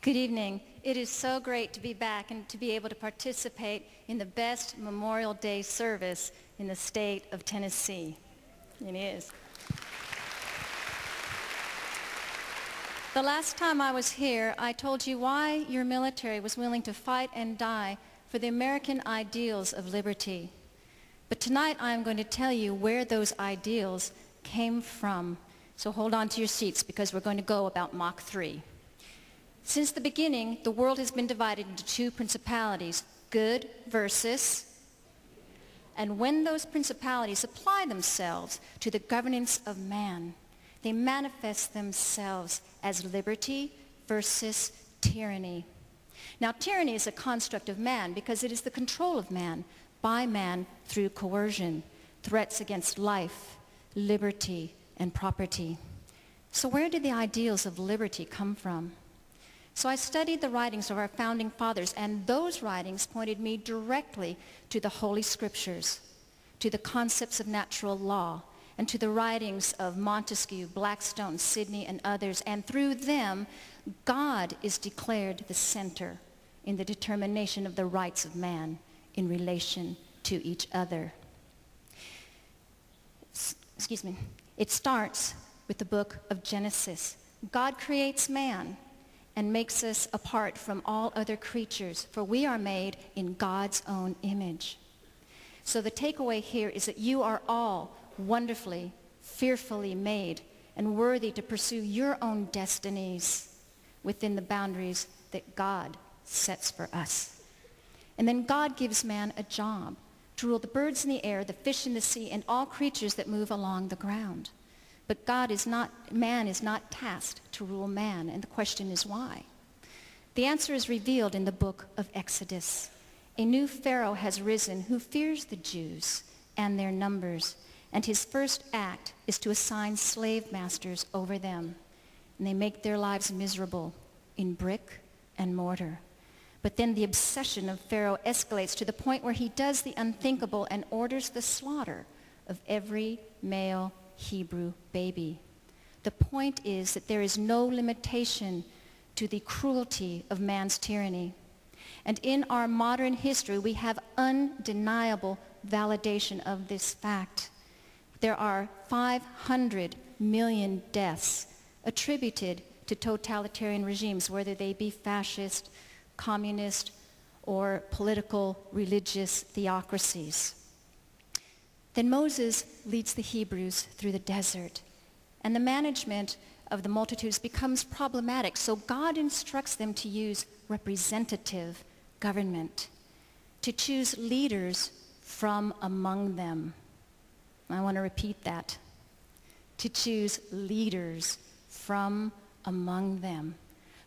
Good evening. It is so great to be back and to be able to participate in the best Memorial Day service in the state of Tennessee. It is. The last time I was here, I told you why your military was willing to fight and die for the American ideals of liberty. But tonight I am going to tell you where those ideals came from. So hold on to your seats because we're going to go about Mach 3. Since the beginning, the world has been divided into two principalities, good versus, and when those principalities apply themselves to the governance of man, they manifest themselves as liberty versus tyranny. Now, tyranny is a construct of man because it is the control of man by man through coercion, threats against life, liberty, and property. So where did the ideals of liberty come from? So I studied the writings of our founding fathers, and those writings pointed me directly to the Holy Scriptures, to the concepts of natural law, and to the writings of Montesquieu, Blackstone, Sidney, and others. And through them, God is declared the center in the determination of the rights of man in relation to each other. It starts with the book of Genesis. God creates man and makes us apart from all other creatures, for we are made in God's own image. So the takeaway here is that you are all wonderfully, fearfully made and worthy to pursue your own destinies within the boundaries that God sets for us. And then God gives man a job to rule the birds in the air, the fish in the sea, and all creatures that move along the ground. But man is not tasked to rule man, and the question is why? The answer is revealed in the book of Exodus. A new Pharaoh has risen who fears the Jews and their numbers, and his first act is to assign slave masters over them, and they make their lives miserable in brick and mortar. But then the obsession of Pharaoh escalates to the point where he does the unthinkable and orders the slaughter of every male Hebrew baby. The point is that there is no limitation to the cruelty of man's tyranny. And in our modern history, we have undeniable validation of this fact. There are 500 million deaths attributed to totalitarian regimes, whether they be fascist, communist, or political, religious theocracies. Then Moses leads the Hebrews through the desert, and the management of the multitudes becomes problematic, so God instructs them to use representative government, to choose leaders from among them. I want to repeat that. To choose leaders from among them.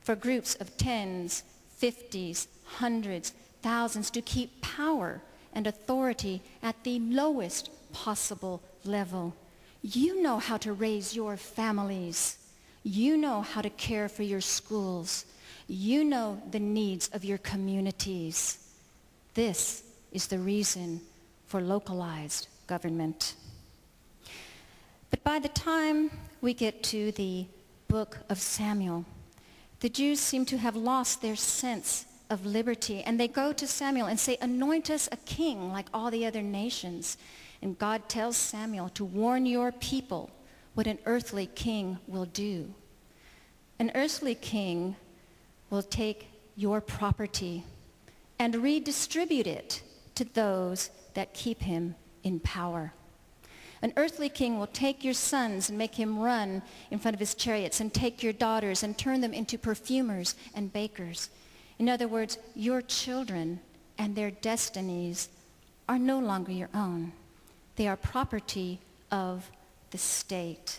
For groups of tens, 50s, hundreds, thousands to keep power and authority at the lowest possible level. You know how to raise your families. You know how to care for your schools. You know the needs of your communities. This is the reason for localized government. But by the time we get to the book of Samuel, the Jews seem to have lost their sense of liberty, and they go to Samuel and say, anoint us a king like all the other nations. And God tells Samuel to warn your people what an earthly king will do. An earthly king will take your property and redistribute it to those that keep him in power. An earthly king will take your sons and make him run in front of his chariots, and take your daughters and turn them into perfumers and bakers. In other words, your children and their destinies are no longer your own. They are property of the state.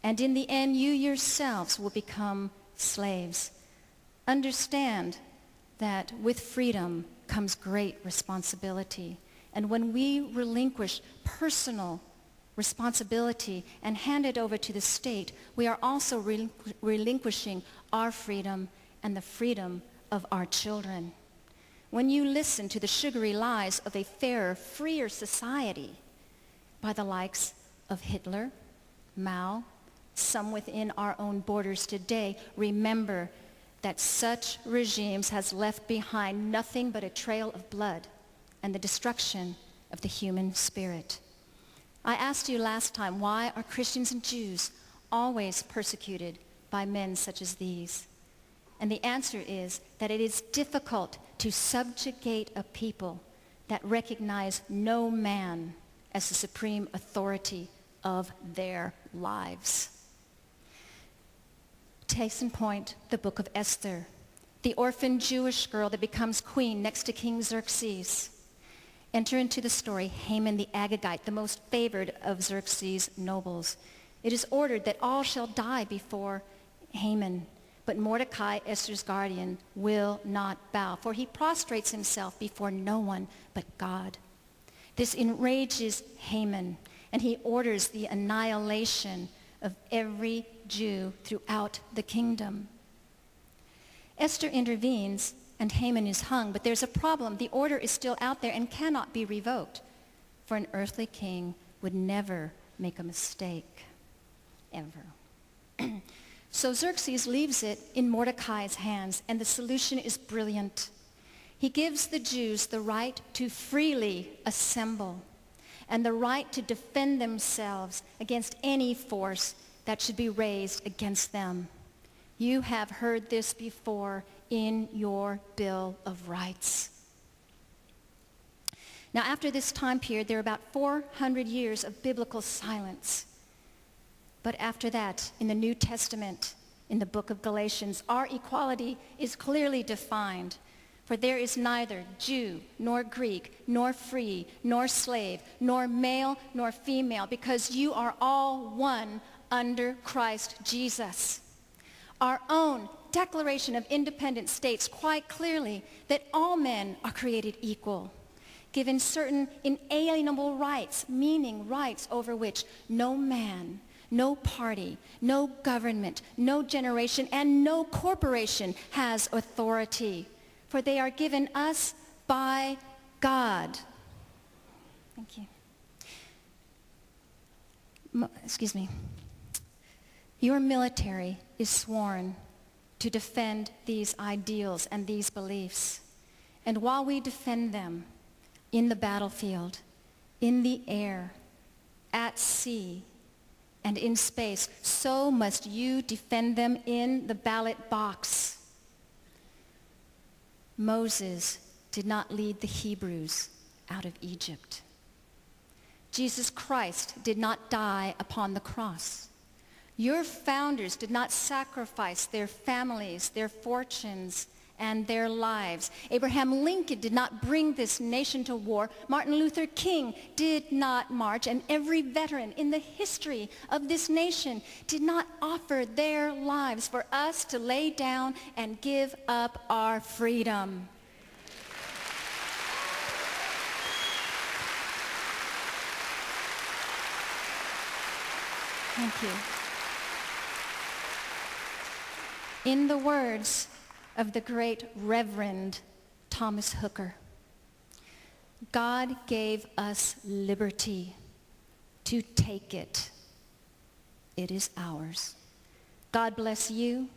And in the end, you yourselves will become slaves. Understand that with freedom comes great responsibility. And when we relinquish personal responsibility and hand it over to the state, we are also relinquishing our freedom and the freedom of our children. When you listen to the sugary lies of a fairer, freer society by the likes of Hitler, Mao, some within our own borders today, remember that such regimes has left behind nothing but a trail of blood and the destruction of the human spirit. I asked you last time, why are Christians and Jews always persecuted by men such as these? And the answer is that it is difficult to subjugate a people that recognize no man as the supreme authority of their lives. Case in point, the book of Esther, the orphan Jewish girl that becomes queen next to King Xerxes. Enter into the story Haman the Agagite, the most favored of Xerxes' nobles. It is ordered that all shall die before Haman, but Mordecai, Esther's guardian, will not bow, for he prostrates himself before no one but God. This enrages Haman, and he orders the annihilation of every Jew throughout the kingdom. Esther intervenes, and Haman is hung, but there's a problem. The order is still out there and cannot be revoked, for an earthly king would never make a mistake, ever. So Xerxes leaves it in Mordecai's hands, and the solution is brilliant. He gives the Jews the right to freely assemble and the right to defend themselves against any force that should be raised against them. You have heard this before in your Bill of Rights. Now, after this time period, there are about 400 years of biblical silence. But after that, in the New Testament, in the book of Galatians, our equality is clearly defined. For there is neither Jew, nor Greek, nor free, nor slave, nor male, nor female, because you are all one under Christ Jesus. Our own Declaration of Independence states quite clearly that all men are created equal, given certain inalienable rights, meaning rights over which no man, no party, no government, no generation, and no corporation has authority, for they are given us by God. Thank you. Excuse me. Your military is sworn to defend these ideals and these beliefs. And while we defend them in the battlefield, in the air, at sea, and in space, so must you defend them in the ballot box. Moses did not lead the Hebrews out of Egypt. Jesus Christ did not die upon the cross. Your founders did not sacrifice their families, their fortunes, and their lives. Abraham Lincoln did not bring this nation to war. Martin Luther King did not march, and every veteran in the history of this nation did not offer their lives for us to lay down and give up our freedom. Thank you. In the words of the great Reverend Thomas Hooker, God gave us liberty to take it. It is ours. God bless you.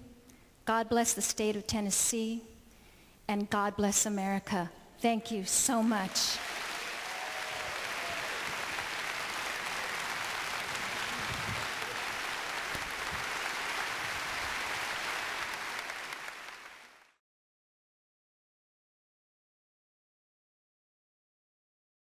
God bless the state of Tennessee. And God bless America. Thank you so much.